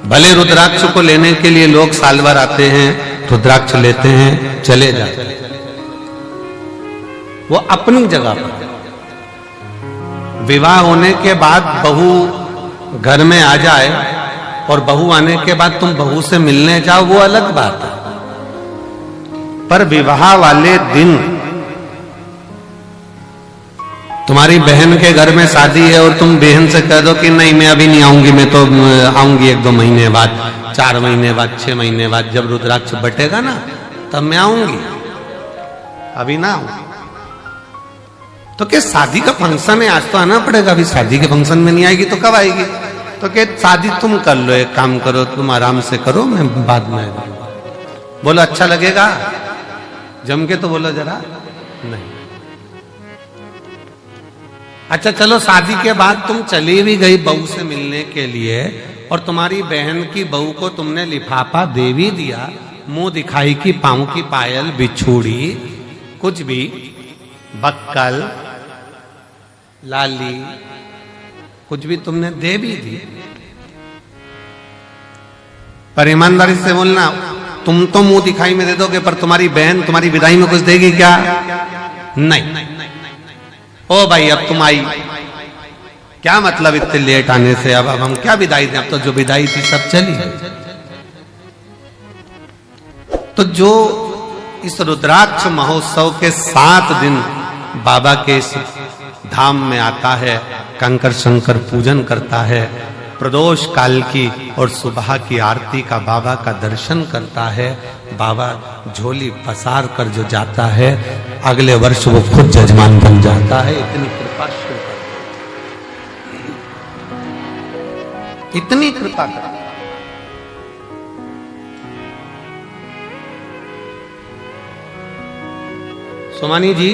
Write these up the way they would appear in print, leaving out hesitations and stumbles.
भले रुद्राक्ष को लेने के लिए लोग साल भर आते हैं, रुद्राक्ष लेते हैं, चले जाते हैं, वो अपनी जगह पर। विवाह होने के बाद बहू घर में आ जाए और बहू आने के बाद तुम बहू से मिलने जाओ, वो अलग बात है। पर विवाह वाले दिन तुम्हारी बहन के घर में शादी है और तुम बहन से कह दो कि नहीं मैं अभी नहीं आऊंगी, मैं तो आऊंगी 1-2 महीने बाद, 4 महीने बाद, 6 महीने बाद, जब रुद्राक्ष बटेगा ना तब मैं आऊंगी, अभी ना आऊंगी। तो क्या शादी का फंक्शन है, आज तो आना पड़ेगा, अभी शादी के फंक्शन में नहीं आएगी तो कब आएगी? तो क्या शादी तुम कर लो, एक काम करो, तुम आराम से करो, मैं बाद में आऊंगा। बोलो अच्छा लगेगा? जम के तो बोलो जरा। नहीं। अच्छा चलो, शादी के बाद तुम चली भी गई बहू से मिलने के लिए और तुम्हारी बहन की बहू को तुमने लिफाफा दे भी दिया, मुंह दिखाई की पांव की पायल, बिछूड़ी, कुछ भी, बक्कल, लाली, कुछ भी तुमने दे भी दी। पर ईमानदारी से बोलना, तुम तो मुंह दिखाई में दे दोगे, पर तुम्हारी बहन तुम्हारी विदाई में कुछ देगी क्या? नहीं। ओ भाई अब तुम आई, क्या मतलब इतने लेट आने से, अब हम क्या विदाई दें, अब तो जो विदाई थी सब चली। तो जो इस रुद्राक्ष महोत्सव के 7 दिन बाबा के इस धाम में आता है, कंकर शंकर पूजन करता है, प्रदोष काल की और सुबह की आरती का बाबा का दर्शन करता है, बाबा झोली पसार कर जो जाता है, अगले वर्ष वो खुद जजमान बन जाता है। इतनी कृपा शुरू कर, इतनी कृपा कर। सोमानी जी,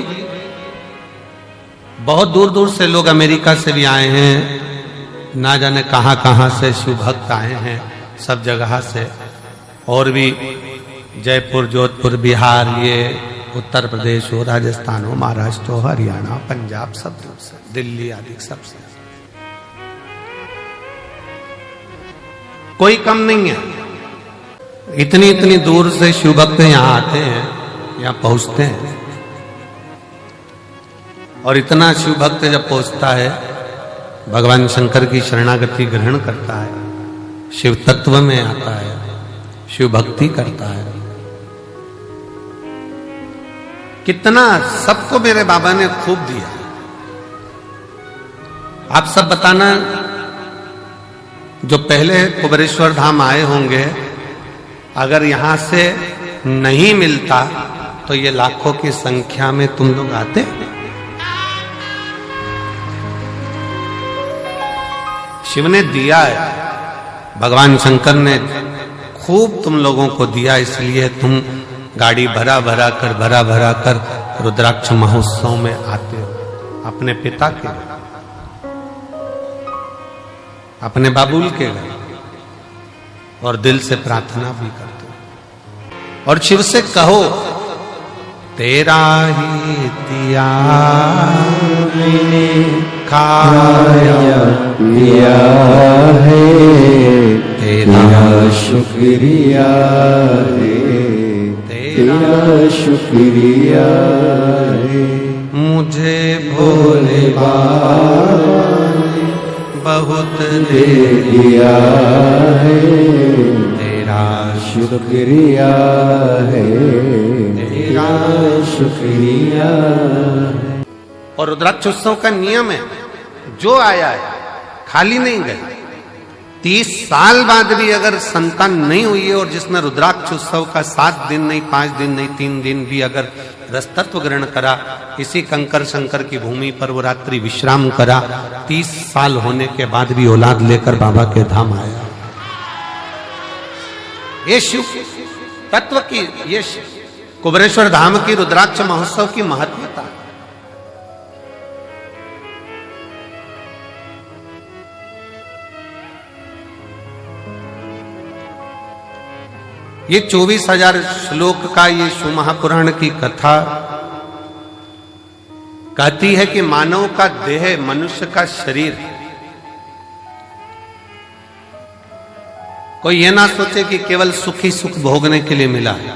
बहुत दूर दूर से लोग, अमेरिका से भी आए हैं, ना जाने कहां कहां से शिव भक्त आए हैं, सब जगह से, और भी जयपुर, जोधपुर, बिहार, ये उत्तर प्रदेश हो, राजस्थान हो, महाराष्ट्र हो, हरियाणा, पंजाब, सब दूर से, दिल्ली आदि सबसे, कोई कम नहीं है। इतनी इतनी दूर से शिव भक्त यहां आते हैं, यहां पहुंचते हैं, और इतना शिव भक्त जब पहुंचता है, भगवान शंकर की शरणागति ग्रहण करता है, शिव तत्व में आता है, शिव भक्ति करता है, कितना सबको मेरे बाबा ने खूब दिया। आप सब बताना, जो पहले कुबेरेश्वर धाम आए होंगे, अगर यहां से नहीं मिलता तो ये लाखों की संख्या में तुम लोग आते। शिव ने दिया है, भगवान शंकर ने खूब तुम लोगों को दिया, इसलिए तुम गाड़ी भरा भरा कर रुद्राक्ष महोत्सव में आते हो, अपने पिता के घर, अपने बाबुल के घर, और दिल से प्रार्थना भी करते हो, और शिव से कहो, तेरा ही दिया मैंने खाया पिया है, तेरा शुक्रिया है, तेरा शुक्रिया है, मुझे भोले बाबा ने बहुत दे दिया है, तेरा शुक्रिया है, तेरा शुक्रिया है। और रुद्राक्ष उत्सव का नियम है, जो आया है खाली नहीं गए। 30 साल बाद भी अगर संतान नहीं हुई है और जिसने रुद्राक्ष उत्सव का 7 दिन नहीं, 5 दिन नहीं, 3 दिन भी अगर रसतत्व ग्रहण करा, इसी कंकर शंकर की भूमि पर वो रात्रि विश्राम करा, 30 साल होने के बाद भी औलाद लेकर बाबा के धाम आया। ये शिव तत्व की, ये कुबेरेश्वर धाम की रुद्राक्ष महोत्सव की महत्वता। ये 24,000 श्लोक का ये शिव महापुराण की कथा कहती है कि मानव का देह, मनुष्य का शरीर कोई ये ना सोचे कि केवल सुखी सुख भोगने के लिए मिला है।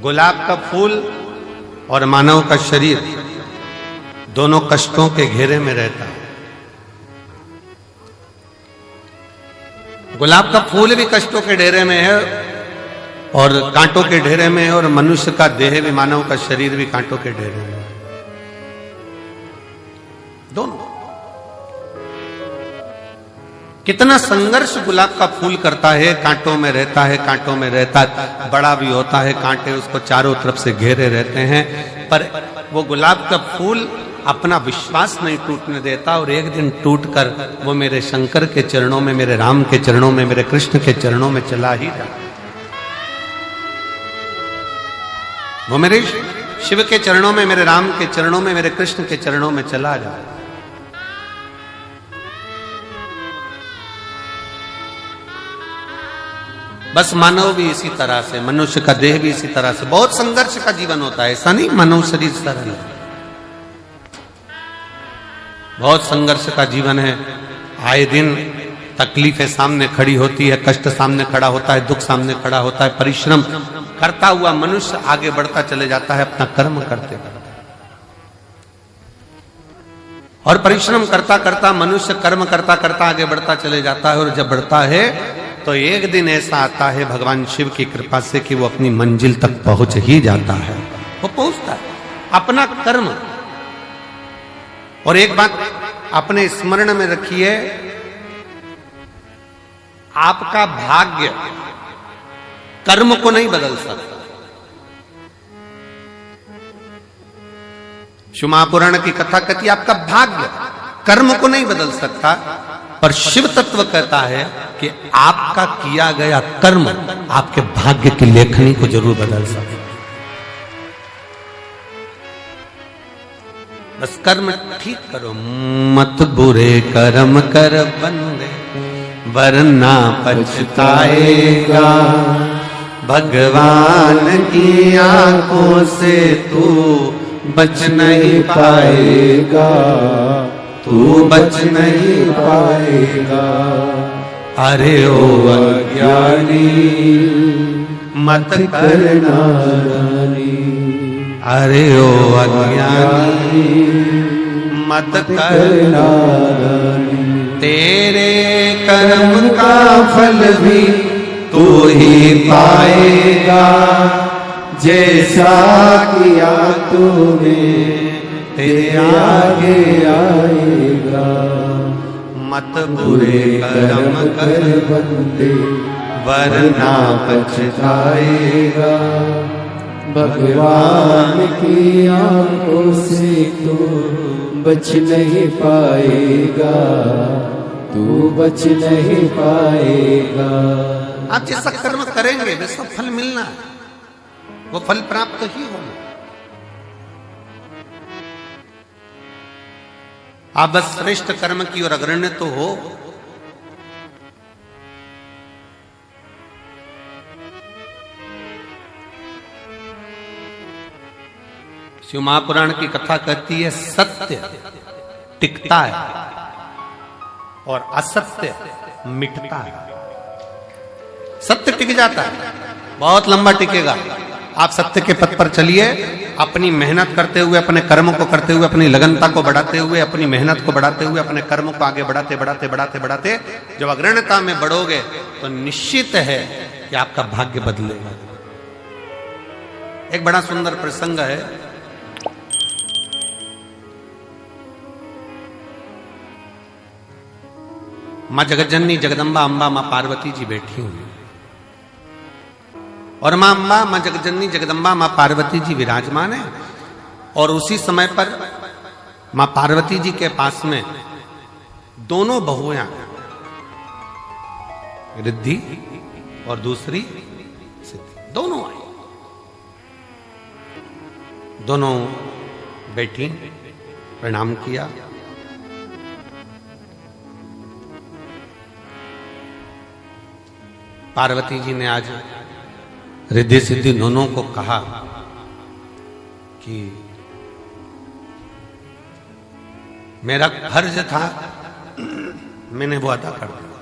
गुलाब का फूल और मानव का शरीर दोनों कष्टों के घेरे में रहता है। गुलाब का फूल भी कष्टों के घेरे में है और कांटों के ढेरे में है, और मनुष्य का देह भी, मानव का शरीर भी कांटों के ढेरे में है। दोनों कितना संघर्ष गुलाब का फूल करता है, कांटों में रहता है, कांटों में रहता है, बड़ा भी होता है, कांटे उसको चारों तरफ से घेरे रहते हैं, पर वो गुलाब का फूल अपना विश्वास नहीं टूटने देता, और एक दिन टूटकर वो मेरे शंकर के चरणों में, मेरे राम के चरणों में, मेरे कृष्ण के चरणों में चला ही जाता। वो मेरे शिव के चरणों में, मेरे राम के चरणों में, मेरे कृष्ण के चरणों में चला जाए। बस मानव भी इसी तरह से, मनुष्य का देह भी इसी तरह से बहुत संघर्ष का जीवन होता है। ऐसा नहीं मानव शरीर सरल है, बहुत संघर्ष का जीवन है। आए दिन तकलीफें सामने खड़ी होती है, कष्ट सामने खड़ा होता है, दुख सामने खड़ा होता है। परिश्रम करता हुआ मनुष्य आगे बढ़ता चले जाता है अपना कर्म करते करते, और परिश्रम करता करता मनुष्य कर्म करता करता आगे बढ़ता चले जाता है। और जब बढ़ता है तो एक दिन ऐसा आता है भगवान शिव की कृपा से कि वो अपनी मंजिल तक पहुंच ही जाता है, वो पहुंचता है अपना कर्म। और एक बात अपने स्मरण में रखिए, आपका भाग्य कर्म को नहीं बदल सकता। शिव महापुराण की कथा कहती है आपका भाग्य कर्म को नहीं बदल सकता, पर शिव तत्व कहता है कि आपका किया गया कर्म आपके भाग्य की लेखनी को जरूर बदल सकता। बस कर्म ठीक करो, मत बुरे कर्म कर बंदे वरना पछताएगा। भगवान की आंखों से तू बच नहीं पाएगा, तू बच नहीं पाएगा। अरे ओ अज्ञानी मत करना रानी, अरे ओ अज्ञानी मत करना रानी। तेरे कर्म का फल भी तू ही पाएगा, जैसा किया तूने तेरे आगे आएगा। मत बुरे कर्म कर बंदे वरना पछताएगा। भगवान की आंखों से तू बच नहीं पाएगा, तू बच नहीं पाएगा। आप जैसा कर्म करेंगे वैसा फल मिलना है, वो फल प्राप्त ही होना। आप बस श्रेष्ठ कर्म की ओर अग्रण्य तो हो। शिव महापुराण की कथा कहती है सत्य टिकता है और असत्य मिटता है। सत्य टिक जाता है, बहुत लंबा टिकेगा। आप सत्य के पथ पर चलिए, अपनी मेहनत करते हुए, अपने कर्म को करते हुए, अपनी लगनता को बढ़ाते हुए, अपनी मेहनत को बढ़ाते हुए, अपने कर्म को आगे बढ़ाते बढ़ाते बढ़ाते बढ़ाते जब अग्रणता में बढ़ोगे तो निश्चित है कि आपका भाग्य बदलेगा। एक बड़ा सुंदर प्रसंग है। मां जगतजननी जगदम्बा अंबा मां पार्वती जी बैठी हुई, और मां अंबा, मां जगतजननी जगदम्बा मां पार्वती जी विराजमान है। और उसी समय पर मां पार्वती जी के पास में दोनों बहुएं, रिद्धि और दूसरी सिद्धि, दोनों आई। दोनों बैठी, प्रणाम किया। पार्वती जी ने आज रिद्धि सिद्धि दोनों को कहा कि मेरा फर्ज था, मैंने वो अदा कर दिया।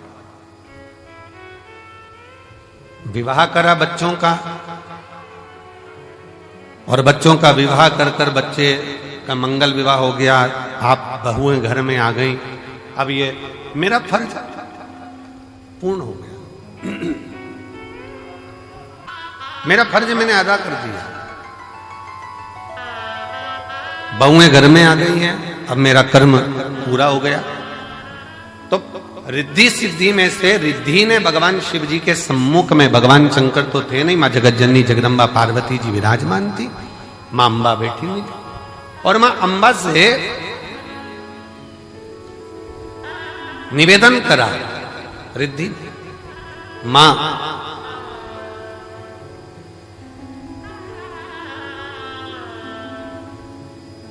विवाह करा बच्चों का, और बच्चों का विवाह कर कर बच्चे का मंगल विवाह हो गया, आप बहुएं घर में आ गई। अब ये मेरा फर्ज पूर्ण हो गया, मेरा फर्ज मैंने अदा कर दिया। बहुएं घर में आ गई हैं, अब मेरा कर्म पूरा हो गया। तो रिद्धि सिद्धि में से रिद्धि ने भगवान शिव जी के सम्मुख में, भगवान शंकर तो थे नहीं, मां जगत जननी जगदम्बा पार्वती जी विराजमान थी, मां अंबा बैठी हुई थी, और मां अंबा से निवेदन करा रिद्धि, मां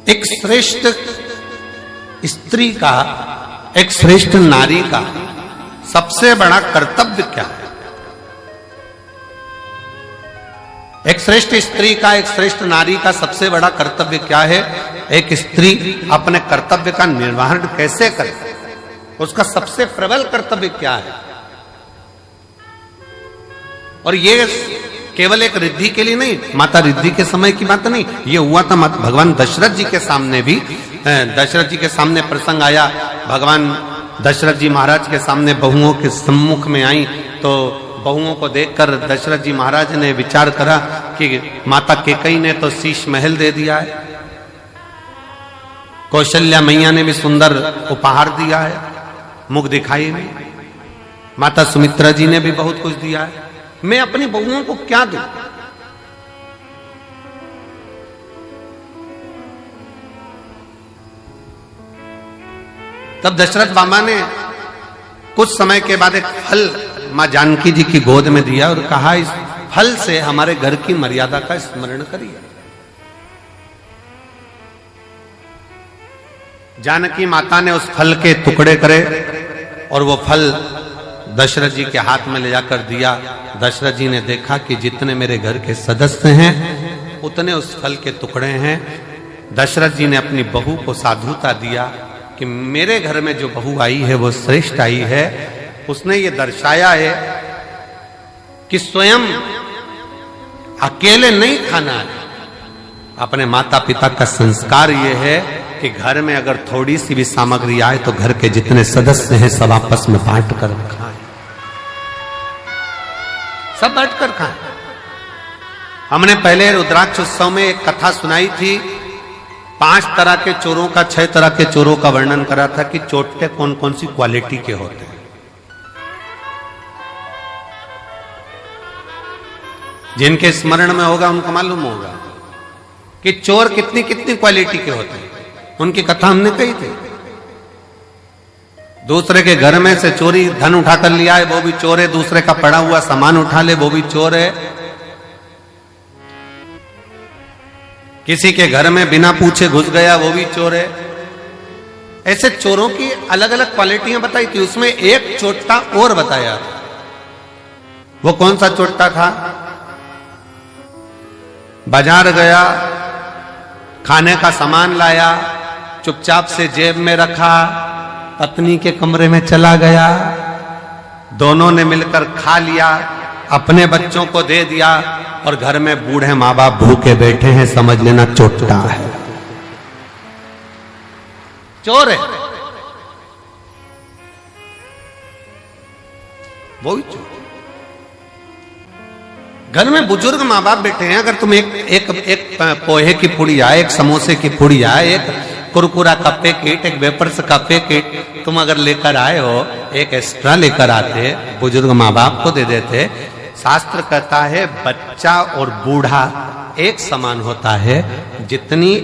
एक श्रेष्ठ स्त्री का, एक श्रेष्ठ नारी का सबसे बड़ा कर्तव्य क्या है? एक श्रेष्ठ स्त्री का, एक श्रेष्ठ नारी का सबसे बड़ा कर्तव्य क्या है? एक स्त्री अपने कर्तव्य का निर्वहन कैसे करे, उसका सबसे प्रबल कर्तव्य क्या है? और ये केवल एक रिद्धि के लिए नहीं, माता रिद्धि के समय की बात नहीं, ये हुआ था भगवान दशरथ जी के सामने भी। दशरथ जी के सामने प्रसंग आया, भगवान दशरथ जी महाराज के सामने बहुओं के सम्मुख में आई, तो बहुओं को देखकर दशरथ जी महाराज ने विचार करा कि माता केकई ने तो शीश महल दे दिया है, कौशल्या मैया ने भी सुंदर उपहार दिया है, मुख दिखाई में, माता सुमित्रा जी ने भी बहुत कुछ दिया है, मैं अपनी बहुओं को क्या दूं? तब दशरथ बाबा ने कुछ समय के बाद एक फल मां जानकी जी की गोद में दिया और कहा, इस फल से हमारे घर की मर्यादा का स्मरण करिए। जानकी माता ने उस फल के टुकड़े करे और वो फल दशरथ जी के हाथ में ले जाकर दिया। दशरथ जी ने देखा कि जितने मेरे घर के सदस्य हैं उतने उस फल के टुकड़े हैं। दशरथ जी ने अपनी बहू को साधुता दिया कि मेरे घर में जो बहू आई है वो श्रेष्ठ आई है। उसने ये दर्शाया है कि स्वयं अकेले नहीं खाना है, अपने माता पिता का संस्कार ये है कि घर में अगर थोड़ी सी भी सामग्री आए तो घर के जितने सदस्य हैं सब आपस में बांट कर खाएं, सब बांट कर खाएं। हमने पहले रुद्राक्ष उत्सव में एक कथा सुनाई थी, 5 तरह के चोरों का, 6 तरह के चोरों का वर्णन करा था कि चोटे कौन कौन सी क्वालिटी के होते हैं। जिनके स्मरण में होगा उनको मालूम होगा कि चोर कितनी कितनी क्वालिटी के होते हैं, उनकी कथा हमने कही थी। दूसरे के घर में से चोरी धन उठा कर लिया है वो भी चोर है, दूसरे का पड़ा हुआ सामान उठा ले वो भी चोर है, किसी के घर में बिना पूछे घुस गया वो भी चोर है। ऐसे चोरों की अलग अलग क्वालिटियां बताई थी। उसमें एक चोट्टा और बताया था। वो कौन सा चोट्टा था? बाजार गया, खाने का सामान लाया, चुपचाप से जेब में रखा, पत्नी के कमरे में चला गया, दोनों ने मिलकर खा लिया, अपने बच्चों को दे दिया और घर में बूढ़े माँ बाप भूखे बैठे हैं, समझ लेना चोट्टा है, चोर है, वो ही चोर। घर में बुजुर्ग माँ बाप बैठे हैं, अगर तुम एक पोहे की पुड़िया, एक समोसे की पुड़िया, एक कुरकुरा का पैकेट, एक वेपर्स का पैकेट तुम अगर लेकर आए हो, एक एक्स्ट्रा लेकर आते, बुजुर्ग माँ बाप को दे देते। शास्त्र कहता है बच्चा और बूढ़ा एक समान होता है। जितनी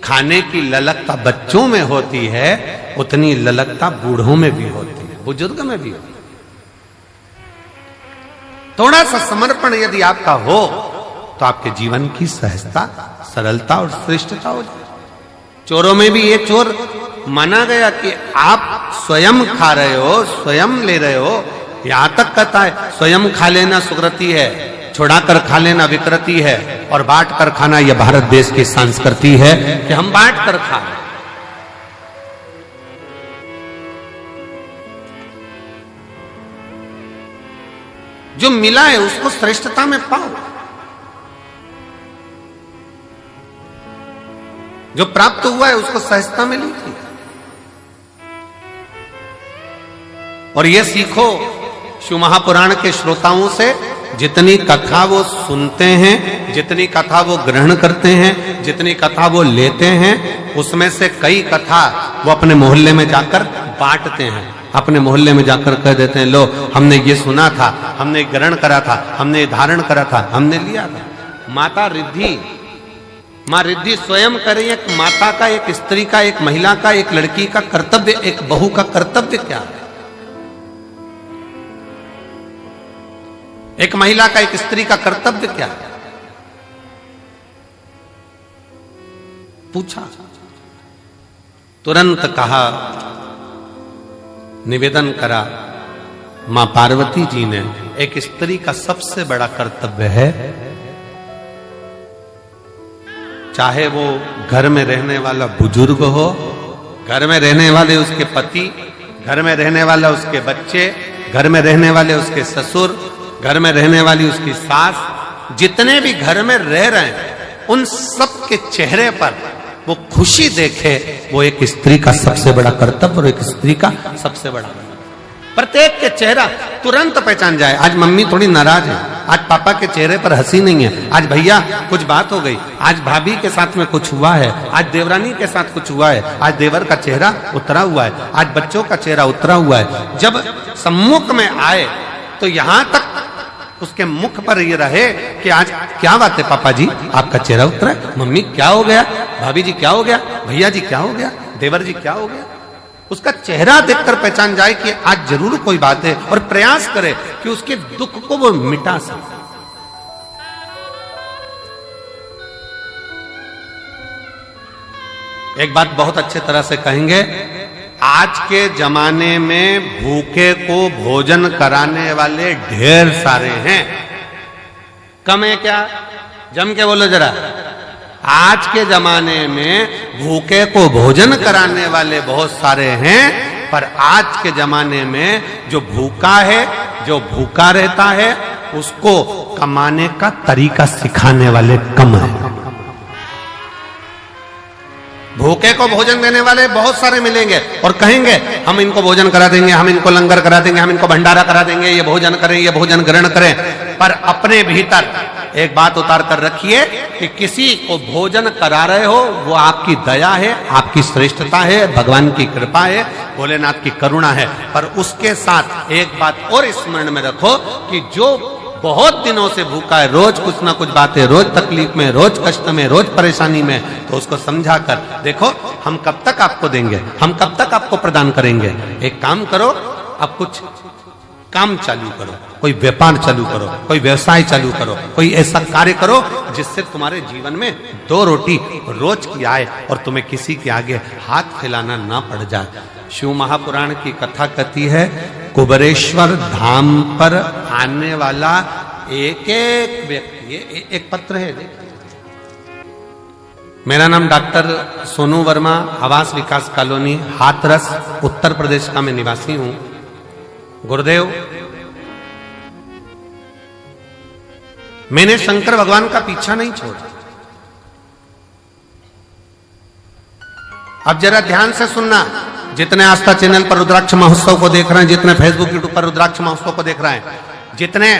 खाने की ललकता बच्चों में होती है उतनी ललकता बूढ़ों में भी होती है, बुजुर्ग में भी होती है। थोड़ा सा समर्पण यदि आपका हो तो आपके जीवन की सहजता, सरलता और श्रेष्ठता हो जाए। चोरों में भी ये चोर माना गया कि आप स्वयं खा रहे हो, स्वयं ले रहे हो। यहां तक कहता है स्वयं खा लेना सुकृति है, छुड़ा कर खा लेना विकृति है, और बांट कर खाना यह भारत देश की संस्कृति है कि हम बांट कर खा रहे। जो मिला है उसको श्रेष्ठता में पाओ, जो प्राप्त हुआ है उसको सहजता में लीजिए। और ये सीखो शिव महापुराण के श्रोताओं से, जितनी कथा वो सुनते हैं, जितनी कथा वो ग्रहण करते हैं, जितनी कथा वो लेते हैं, उसमें से कई कथा वो अपने मोहल्ले में जाकर बांटते हैं। अपने मोहल्ले में जाकर कह देते हैं, लो हमने ये सुना था, हमने ग्रहण करा था, हमने धारण करा था, हमने लिया था। माता रिद्धि, मां रिद्धि स्वयं करे, एक माता का, एक स्त्री का, एक महिला का, एक लड़की का कर्तव्य, एक बहू का कर्तव्य क्या है? एक महिला का, एक स्त्री का कर्तव्य क्या है? पूछा, तुरंत कहा, निवेदन करा मां पार्वती जी ने, एक स्त्री का सबसे बड़ा कर्तव्य है, चाहे वो घर में रहने वाला बुजुर्ग हो, घर में रहने वाले उसके पति, घर में रहने वाला उसके बच्चे, घर में रहने वाले उसके ससुर, घर में रहने वाली उसकी सास, जितने भी घर में रह रहे हैं उन सब के चेहरे पर वो खुशी देखे, वो एक स्त्री का सबसे बड़ा कर्तव्य और एक स्त्री का सबसे बड़ा, प्रत्येक के चेहरा तुरंत पहचान जाए। आज मम्मी थोड़ी नाराज है, आज पापा के चेहरे पर हंसी नहीं है, आज भैया कुछ बात हो गई, आज भाभी के साथ में कुछ हुआ है, आज देवरानी के साथ कुछ हुआ है, आज देवर का चेहरा उतरा हुआ है, आज बच्चों का चेहरा उतरा हुआ है। जब सम्मुख में आए तो यहां तक उसके मुख पर ये रहे कि आज क्या बात है पापा जी, आपका चेहरा उतरा है, मम्मी क्या हो गया, भाभी जी क्या हो गया, भैया जी क्या हो गया, देवर जी क्या हो गया। उसका चेहरा देखकर पहचान जाए कि आज जरूर कोई बात है, और प्रयास करे कि उसके दुख को वो मिटा सके। एक बात बहुत अच्छे तरह से कहेंगे, आज के जमाने में भूखे को भोजन कराने वाले ढेर सारे हैं, कम है क्या? जम के बोलो जरा। आज के जमाने में भूखे को भोजन कराने वाले बहुत सारे हैं, पर आज के जमाने में जो भूखा है, जो भूखा रहता है, उसको कमाने का तरीका सिखाने वाले कम है। भूखे को भोजन देने वाले बहुत सारे मिलेंगे और कहेंगे हम इनको भोजन करा देंगे, हम इनको लंगर करा देंगे, हम इनको भंडारा करा देंगे, ये भोजन करें, ये भोजन ग्रहण करें। पर अपने भीतर एक बात उतार कर रखिए कि किसी को भोजन करा रहे हो वो आपकी दया है, आपकी श्रेष्ठता है, भगवान की कृपा है, भोलेनाथ की करुणा है। पर उसके साथ एक बात और स्मरण में रखो कि जो बहुत दिनों से भूखा है, रोज कुछ ना कुछ बातें, रोज तकलीफ में, रोज कष्ट में, रोज परेशानी में, तो उसको समझा कर देखो हम कब तक आपको देंगे, हम कब तक आपको प्रदान करेंगे। एक काम करो, अब कुछ काम चालू करो, कोई व्यापार चालू करो, कोई व्यवसाय चालू करो, कोई ऐसा कार्य करो जिससे तुम्हारे जीवन में 2 रोटी रोज की आए और तुम्हें किसी के आगे हाथ फैलाना ना पड़ जाए। शिव महापुराण की कथा कहती है, कुबेरेश्वर धाम पर आने वाला एक एक व्यक्ति, एक पत्र है, मेरा नाम डॉक्टर सोनू वर्मा, आवास विकास कॉलोनी, हाथरस, उत्तर प्रदेश का मैं निवासी हूं। गुरुदेव, मैंने शंकर भगवान का पीछा नहीं छोड़ा। अब जरा ध्यान से सुनना, जितने आस्था चैनल पर रुद्राक्ष महोत्सव को देख रहे हैं, जितने फेसबुक यूट्यूब पर रुद्राक्ष महोत्सव को देख रहे हैं, जितने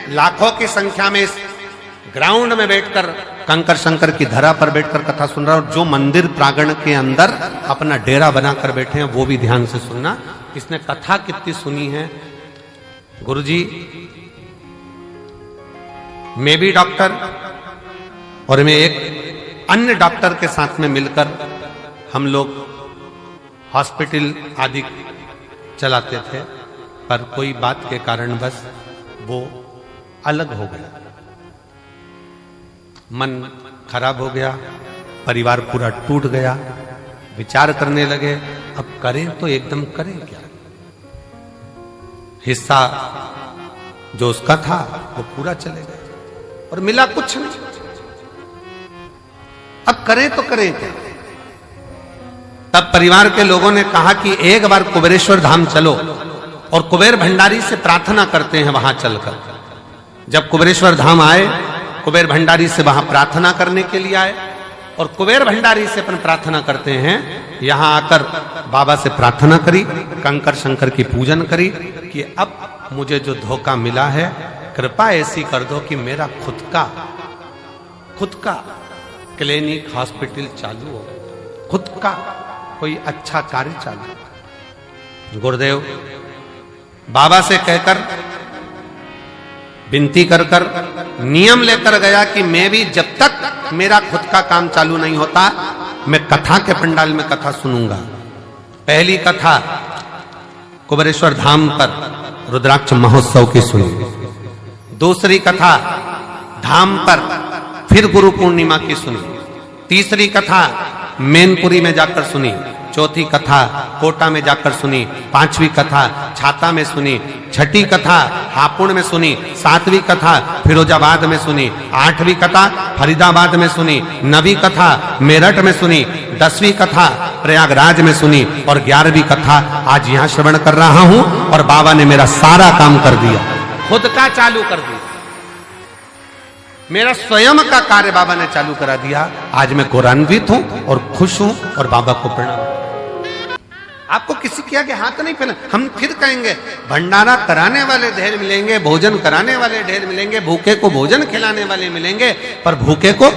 लाखों की संख्या में इस ग्राउंड में बैठकर कंकर शंकर की धरा पर बैठकर कथा सुन रहा है, और जो मंदिर प्रांगण के अंदर अपना डेरा बनाकर बैठे हैं, वो भी ध्यान से सुनना। इसने कथा कितनी सुनी है। गुरुजी, मैं भी डॉक्टर और मैं एक अन्य डॉक्टर के साथ में मिलकर हम लोग हॉस्पिटल आदि चलाते थे, पर कोई बात के कारण बस वो अलग हो गया, मन खराब हो गया, परिवार पूरा टूट गया। विचार करने लगे अब करें तो एकदम करें क्या। हिस्सा जो उसका था वो पूरा चले गया और मिला कुछ नहीं। अब करें तो करें क्या। तब परिवार के लोगों ने कहा कि एक बार कुबेरेश्वर धाम चलो और कुबेर भंडारी से प्रार्थना करते हैं वहां चलकर। जब कुबेरेश्वर धाम आए, कुबेर भंडारी से वहां प्रार्थना करने के लिए आए और कुबेर भंडारी से अपन प्रार्थना करते हैं। यहां आकर बाबा से प्रार्थना करी, कंकर शंकर की पूजन करी कि अब मुझे जो धोखा मिला है कृपा ऐसी कर दो कि मेरा खुद का क्लिनिक हॉस्पिटल चालू हो, खुद का कोई अच्छा कार्य चालू। गुरुदेव बाबा से कहकर विनती कर कर नियम लेकर गया कि मैं भी जब तक मेरा खुद का काम चालू नहीं होता मैं कथा के पंडाल में कथा सुनूंगा। पहली कथा कुबेरेश्वर धाम पर रुद्राक्ष महोत्सव की सुनी, दूसरी कथा धाम पर फिर गुरु पूर्णिमा की सुनी, तीसरी कथा मैनपुरी में जाकर सुनी, चौथी कथा कोटा में जाकर सुनी, पांचवी कथा छाता में सुनी, छठी कथा हापुड़ में सुनी, सातवीं कथा फिरोजाबाद में सुनी, आठवीं कथा फरीदाबाद में सुनी, नवीं कथा मेरठ में सुनी, 10वीं कथा प्रयागराज में सुनी और 11वीं कथा आज यहां श्रवण कर रहा हूं। और बाबा ने मेरा सारा काम कर दिया, खुद का चालू कर दिया, मेरा स्वयं का कार्य बाबा ने चालू करा दिया। आज मैं गौरवान्वित हूं और खुश हूं और बाबा को प्रणाम। आपको किसी के आगे हाथ नहीं फैला। हम फिर कहेंगे भंडारा कराने वाले ढेर मिलेंगे, भोजन कराने वाले ढेर मिलेंगे, भूखे को भोजन खिलाने वाले मिलेंगे, पर भूखे को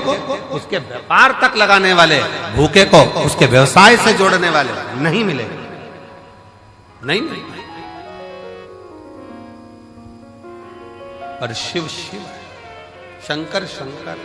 उसके व्यापार तक लगाने वाले, भूखे को उसके व्यवसाय से जोड़ने वाले नहीं मिलेंगे, नहीं मिलेंगे। पर शिव शिव, शंकर शंकर,